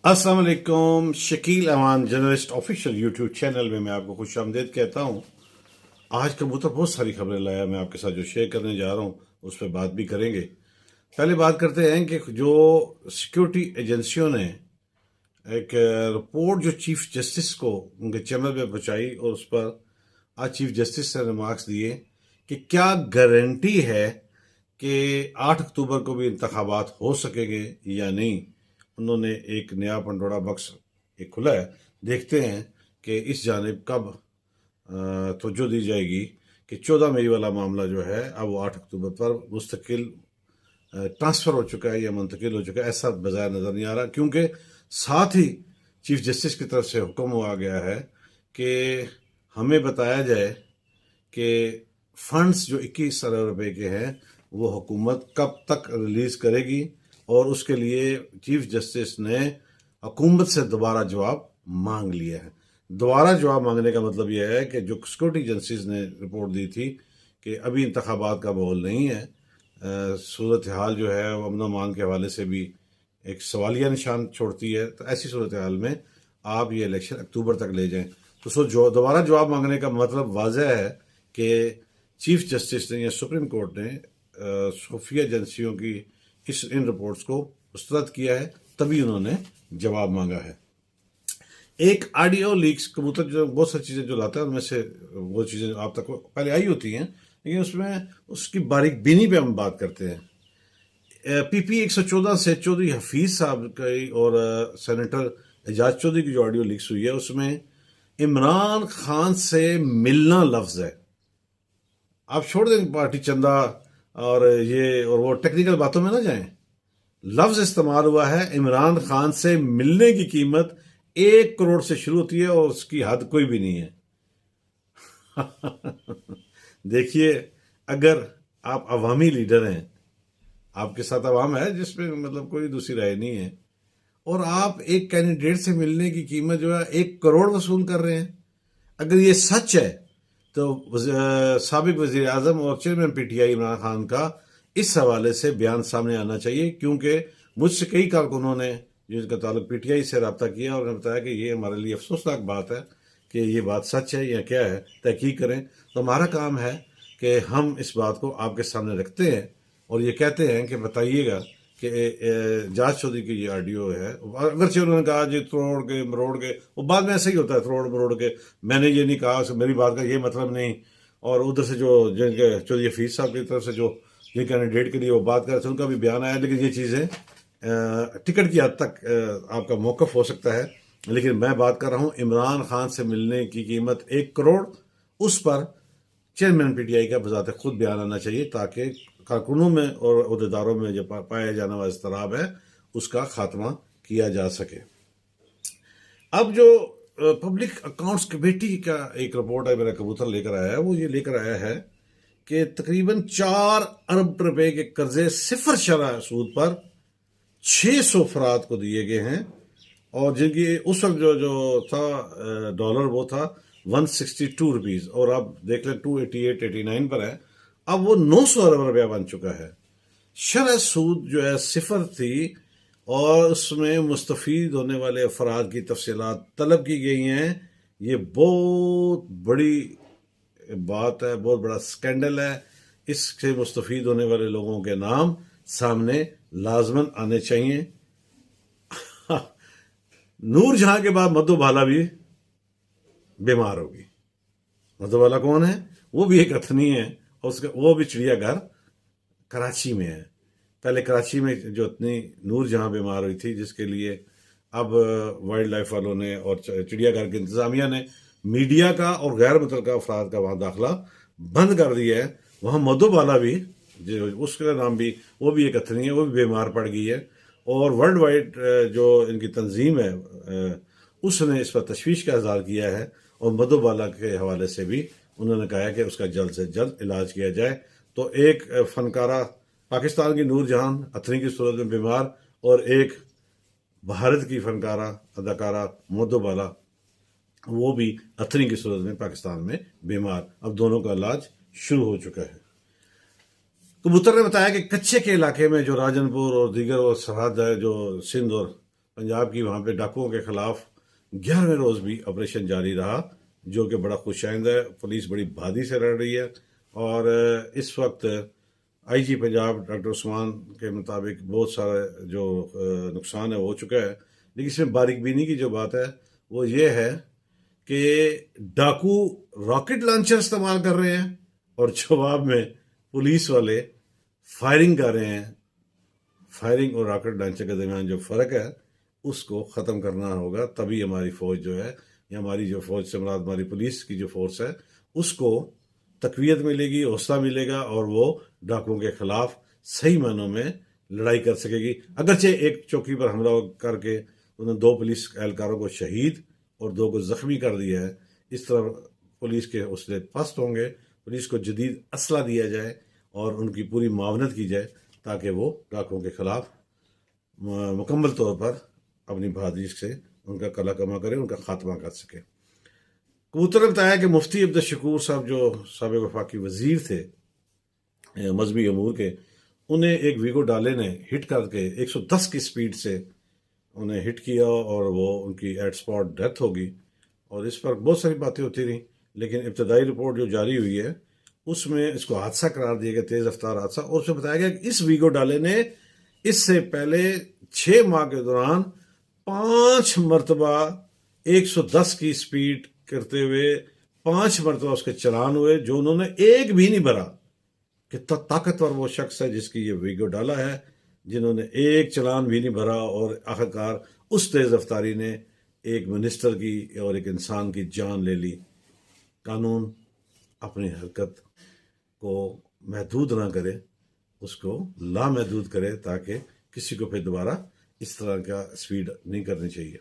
अस्सलाम वालेकुम। शकील अमान journalist official YouTube channel में मैं आपको खुशामदीद कहता हूँ। आज कबूतर बहुत सारी खबरें लाया मैं आपके साथ जो शेयर करने जा रहा हूँ, उस पर बात भी करेंगे। पहले बात करते हैं कि जो सिक्योरिटी एजेंसियों ने एक रिपोर्ट जो चीफ जस्टिस को उनके चैनल में पहुंचाई और उस पर आज चीफ जस्टिस ने रिमार्क्स दिए कि क्या गारंटी है कि 8 अक्टूबर को भी इंतखाबात हो सकेंगे या नहीं। उन्होंने एक नया पंडोरा बक्स एक खुला है। देखते हैं कि इस जानिब कब तवज्जो दी जाएगी कि 14 मई वाला मामला जो है अब वो 8 अक्टूबर पर मुस्तकिल ट्रांसफ़र हो चुका है या मुंतकिल हो चुका है, ऐसा बाज़ाहिर नज़र नहीं आ रहा, क्योंकि साथ ही चीफ जस्टिस की तरफ से हुक्म आ गया है कि हमें बताया जाए कि फंड्स जो 21 अरब रुपए के हैं वो हुकूमत कब तक रिलीज़ करेगी, और उसके लिए चीफ जस्टिस ने हुकूमत से दोबारा जवाब मांग लिया है। दोबारा जवाब मांगने का मतलब यह है कि जो सिक्योरिटी एजेंसीज ने रिपोर्ट दी थी कि अभी इंतखाबात का माहौल नहीं है, सूरत हाल जो है वो अमन अमान के हवाले से भी एक सवालिया निशान छोड़ती है। तो ऐसी सूरत हाल में आप ये इलेक्शन अक्टूबर तक ले जाएं, तो जो दोबारा जवाब मांगने का मतलब वाजह है कि चीफ जस्टिस ने या सुप्रीम कोर्ट ने खुफिया एजेंसियों की इन रिपोर्ट्स को मुस्तरद किया है, तभी उन्होंने जवाब मांगा है। एक ऑडियो लीक्स कबूतर जो बहुत सारी चीज़ें जो लाता है उनमें से वो चीज़ें आप तक पहले आई होती हैं, लेकिन उसमें उसकी बारीक बीनी पे हम बात करते हैं। PP 114 से चौधरी हफीज साहब की और सेनेटर एजाज चौधरी की जो ऑडियो लीक्स हुई है उसमें इमरान खान से मिलना लफ्ज है। आप छोड़ दें पार्टी चंदा और ये और वो टेक्निकल बातों में ना जाएं। लफ्ज इस्तेमाल हुआ है इमरान खान से मिलने की कीमत 1 करोड़ से शुरू होती है और उसकी हद कोई भी नहीं है। देखिए, अगर आप अवामी लीडर हैं, आपके साथ अवाम है जिसमें मतलब कोई दूसरी राय नहीं है, और आप एक कैंडिडेट से मिलने की कीमत जो है 1 करोड़ वसूल कर रहे हैं, अगर ये सच है तो साबिक वजीर आजम और चेयरमैन PTI इमरान खान का इस हवाले से बयान सामने आना चाहिए, क्योंकि मुझसे कई कारकुनों ने जिनका ताल्लुक PTI से रब्ता किया और बताया कि ये हमारे लिए अफसोसनाक बात है कि ये बात सच है या क्या है, तहकीक करें। तो हमारा काम है कि हम इस बात को आपके सामने रखते हैं और ये कहते हैं कि बताइएगा कि जाज चौधरी की ये ऑडियो है। अगरचे उन्होंने कहा जी तोड़ के मरोड़ के, वो बाद में ऐसा ही होता है, तोड़ मरोड़ के, मैंने ये नहीं कहा, मेरी बात का ये मतलब नहीं। और उधर से जो जिनके चौधरी हफीज साहब की तरफ से जो जिन कैंडिडेट के लिए वो बात कर रहे थे उनका भी बयान आया, लेकिन ये चीज़ें टिकट की हद तक आपका मौकफ हो सकता है। लेकिन मैं बात कर रहा हूँ इमरान खान से मिलने की कीमत 1 करोड़, उस पर चेयरमैन PTI का बजाते खुद बयान आना चाहिए, ताकि कारकुनों में और अहदेदारों में जो पाया जाने वाला इस्तराब है उसका खात्मा किया जा सके। अब जो पब्लिक अकाउंट्स कमेटी का एक रिपोर्ट है, मेरा कबूतर लेकर आया है, वो ये लेकर आया है कि तकरीबन 4 अरब रुपए के कर्जे सिफर शरह सूद पर 600 अफराद को दिए गए हैं, और जिनकी उस वक्त जो था डॉलर वो था 162 रुपीज़, और अब देख लें 288-89 पर है। अब वो 900 अरब रुपया बन चुका है। शरह सूद जो है सिफर थी, और उसमें मुस्तफ़ीद होने वाले अफराद की तफसीलात तलब की गई हैं। ये बहुत बड़ी बात है, बहुत बड़ा स्कैंडल है। इससे मुस्तफ़ीद होने वाले लोगों के नाम सामने लाजमन आने चाहिए। नूर जहां के बाद मधुबाला भी बीमार होगी। मधुबाला कौन है? वो भी एक अथनी है, और उसका वो भी चिड़ियाघर कराची में है। पहले कराची में जो इतनी नूर जहां बीमार हुई थी, जिसके लिए अब वाइल्ड लाइफ वालों ने और चिड़ियाघर की इंतजामिया ने मीडिया का और गैर मुतल्लिका अफराद का वहां दाखिला बंद कर दिया है। वहां मधुबाला भी जो उसका नाम भी, वो भी एक अथनी है, वो भी बीमार पड़ गई है। और वर्ल्ड वाइड जो इनकी तंजीम है उसने इस पर तशवीश का इजहार किया है, और मधुबाला के हवाले से भी उन्होंने कहा है कि उसका जल्द से जल्द इलाज किया जाए। तो एक फनकारा पाकिस्तान की नूर जहां अथनी की सूरत में बीमार, और एक भारत की फनकारा अदाकारा मधुबाला वो भी अथनी की सूरत में पाकिस्तान में बीमार। अब दोनों का इलाज शुरू हो चुका है। कबूतर ने बताया कि कच्चे के इलाके में जो राजनपुर और दीगर और सरहद है जो सिंध और पंजाब की वहाँ पे डाकुओं के खिलाफ 11वें रोज भी ऑपरेशन जारी रहा, जो कि बड़ा खुशाइंद है। पुलिस बड़ी बहादुरी से लड़ रही है और इस वक्त आईजी पंजाब डॉक्टर उस्मान के मुताबिक बहुत सारा जो नुकसान है वो हो चुका है। लेकिन इसमें बारीकबीनी की जो बात है वो ये है कि डाकू रॉकेट लॉन्चर इस्तेमाल कर रहे हैं और जवाब में पुलिस वाले फायरिंग कर रहे हैं। फायरिंग और रॉकेट लॉन्चर के दरमियान जो फ़र्क है उसको ख़त्म करना होगा, तभी हमारी फ़ौज जो है या हमारी जो फ़ौज से मुराद हमारी पुलिस की जो फोर्स है उसको तकवीत मिलेगी, हौसला मिलेगा और वो डाकुओं के खिलाफ सही मानों में लड़ाई कर सकेगी। अगरचे एक चौकी पर हमला करके उन्होंने 2 पुलिस एहलकारों को शहीद और 2 को ज़ख्मी कर दिया है। इस तरह पुलिस के हौसले पस्त होंगे, पुलिस को जदीद असला दिया जाए और उनकी पूरी मावनत की जाए ताकि वो डाकुओं के खिलाफ मुकम्मल तौर पर अपनी बहादुरी से उनका कला कमा करें, उनका खात्मा कर सके। कबूतर ने बताया कि मुफ्ती अब्दुल शकूर साहब जो साबिक़ वफाकी वजीर थे मजहबी अमूर के, उन्हें एक वीगो डाले ने हिट करके 110 की स्पीड से उन्हें हिट किया और वो उनकी एट स्पॉट डेथ होगी। और इस पर बहुत सारी बातें होती रहीं, लेकिन इब्तदाई रिपोर्ट जो जारी हुई है उसमें इसको हादसा करार दिया गया, तेज़ रफ्तार हादसा। और उसमें बताया गया कि इस वीगो डाले ने इससे पहले 6 माह के दौरान 5 मरतबा 110 की स्पीड करते हुए 5 मरतबा उसके चलान हुए, जो उन्होंने एक भी नहीं भरा। कितना ताकतवर वो शख्स है जिसकी ये वीडियो डाला है, जिन्होंने एक चलान भी नहीं भरा और आखिरकार उस तेज रफ्तारी ने एक मिनिस्टर की और एक इंसान की जान ले ली। कानून अपनी हरकत को महदूद ना करे, उसको लामहदूद करे ताकि किसी को फिर दोबारा इस तरह का स्पीड नहीं करनी चाहिए।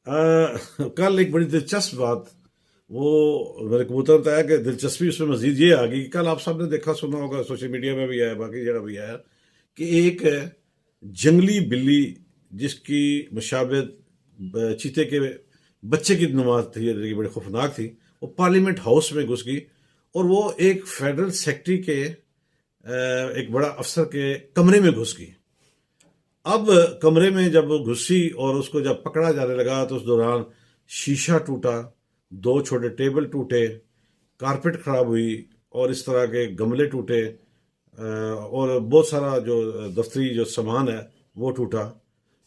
कल एक बड़ी दिलचस्प बात वो मेरे कबूतर बताया कि दिलचस्पी उसमें मजीद ये आ गई कि कल आप सबने देखा सुना होगा, सोशल मीडिया में भी आया, बाकी जगह भी आया, कि एक जंगली बिल्ली जिसकी मुशाबहत चीते के बच्चे की नुमा थी, बड़ी खौफनाक थी, वो पार्लियामेंट हाउस में घुस गई और वो एक फेडरल सेक्रेटरी के एक बड़ा अफसर के कमरे में घुस गई। अब कमरे में जब वो घुसी और उसको जब पकड़ा जाने लगा तो उस दौरान शीशा टूटा, 2 छोटे टेबल टूटे, कारपेट खराब हुई और इस तरह के गमले टूटे और बहुत सारा जो दफ्तरी जो सामान है वो टूटा।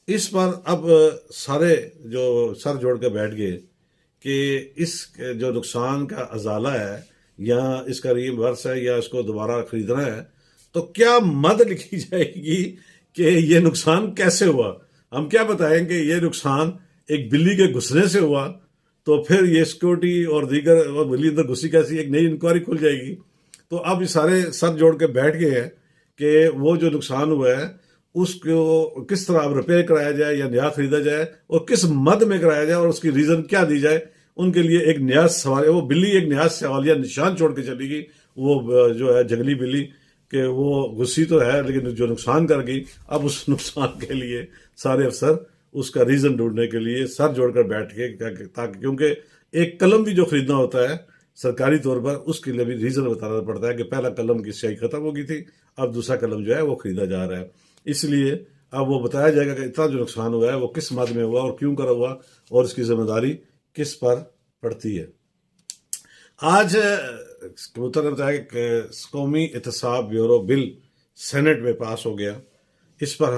इस पर अब सारे जो सर जोड़ कर बैठ गए कि इस जो नुकसान का अजाला है या इसका रीइंबर्स है या इसको दोबारा खरीदना है तो क्या मद लिखी जाएगी कि ये नुकसान कैसे हुआ। हम क्या बताएं कि ये नुकसान एक बिल्ली के घुसने से हुआ, तो फिर ये सिक्योरिटी और दीगर और बिल्ली अंदर घुसी कैसी, एक नई इंक्वायरी खुल जाएगी। तो अब ये सारे सर जोड़ के बैठ गए हैं कि वो जो नुकसान हुआ है उसको किस तरह अब रिपेयर कराया जाए या नया खरीदा जाए और किस मद में कराया जाए और उसकी रीज़न क्या दी जाए। उनके लिए एक नया सवाल, वो बिल्ली एक नया सवालिया निशान छोड़ के चली गई, वो जो है जंगली बिल्ली, कि वो गुस्सी तो है लेकिन जो नुकसान कर गई, अब उस नुकसान के लिए सारे अफसर उसका रीज़न ढूंढने के लिए सर जोड़कर बैठ के, ताकि क्योंकि एक कलम भी जो खरीदना होता है सरकारी तौर पर उसके लिए भी रीज़न बताना पड़ता है कि पहला कलम की स्याही खत्म हो गई थी, अब दूसरा कलम जो है वो खरीदा जा रहा है। इसलिए अब वो बताया जाएगा कि इतना जो नुकसान हुआ है वो किस मद में हुआ और क्यों करा हुआ और इसकी जिम्मेदारी किस पर पड़ती है। आज कबूतर ने बताया कि कौमी एहतसाब ब्यूरो बिल सेनेट में पास हो गया। इस पर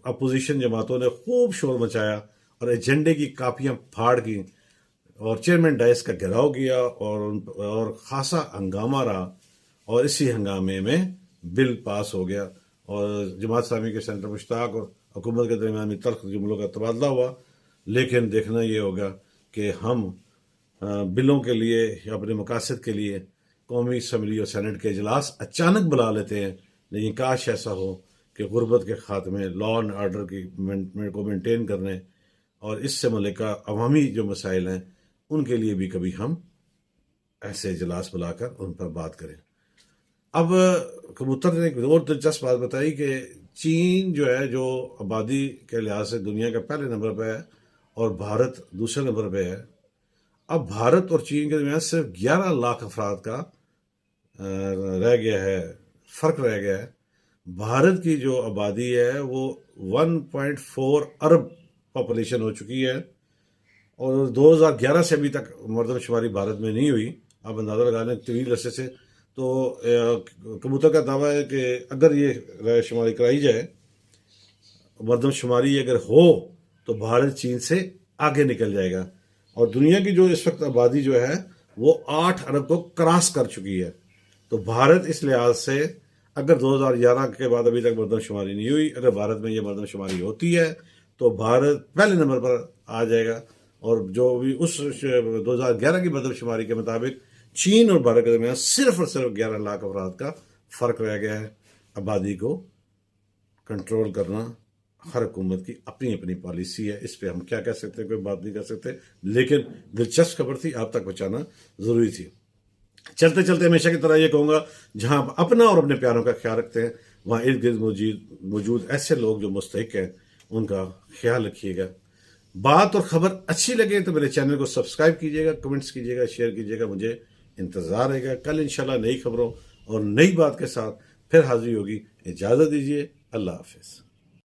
अपोजिशन जमातों ने खूब शोर मचाया और एजेंडे की कापियां फाड़ की और चेयरमैन डाइस का घेराव किया और खासा हंगामा रहा और इसी हंगामे में बिल पास हो गया और जमात इस्लामी के सेंटर मुश्ताक और हुकूमत के दरमियान तल्ख जुमलों का तबादला हुआ। लेकिन देखना ये होगा कि हम बिलों के लिए या अपने मकासद के लिए कौमी असम्बली और सेनेट के इजलास अचानक बुला लेते हैं, लेकिन काश ऐसा हो कि गुर्बत के खात्मे, लॉ एंड आर्डर की को मेंटेन करने और इससे मुल्लिका अवामी जो मसाइल हैं उनके लिए भी कभी हम ऐसे इजलास बुलाकर उन पर बात करें। अब कबूतर ने एक और दिलचस्प बात बताई कि चीन जो है, जो आबादी के लिहाज से दुनिया का पहले नंबर पर है और भारत दूसरे नंबर पर है। अब भारत और चीन के दरमियान सिर्फ 11 लाख अफराद का रह गया है, फ़र्क रह गया है। भारत की जो आबादी है वो 1.4 अरब पॉपुलेशन हो चुकी है और 2011 से अभी तक मरदमशुमारी भारत में नहीं हुई। आप अंदाज़ा लगा लें तवील अरसे से। तो कबूतर का दावा है कि अगर ये रायशुमारी कराई जाए, मरदमशुमारी अगर हो, तो भारत चीन से आगे निकल जाएगा और दुनिया की जो इस वक्त आबादी जो है वो 8 अरब को क्रॉस कर चुकी है। तो भारत इस लिहाज से अगर 2011 के बाद अभी तक मरदमशुमारी नहीं हुई, अगर भारत में ये मरदमशुमारी होती है तो भारत पहले नंबर पर आ जाएगा। और जो भी उस 2011 की मरदमशुमारी के मुताबिक चीन और भारत के दरमियान सिर्फ और सिर्फ 11 लाख अफराद का फ़र्क रह गया है। आबादी को कंट्रोल करना हर हुकूमत की अपनी अपनी पॉलिसी है, इस पर हम क्या कह सकते हैं, कोई बात नहीं कर सकते, लेकिन दिलचस्प खबर थी, आप तक पहुँचाना ज़रूरी थी। चलते चलते हमेशा की तरह ये कहूँगा, जहाँ आप अपना और अपने प्यारों का ख्याल रखते हैं वहाँ इर्द गिर्द मौजूद ऐसे लोग जो मुस्तहिक हैं उनका ख्याल रखिएगा। बात और ख़बर अच्छी लगे तो मेरे चैनल को सब्सक्राइब कीजिएगा, कमेंट्स कीजिएगा, शेयर कीजिएगा। मुझे इंतज़ार रहेगा। कल इंशाल्लाह नई खबरों और नई बात के साथ फिर हाजिरी होगी। इजाज़त दीजिए। अल्लाह हाफिज़।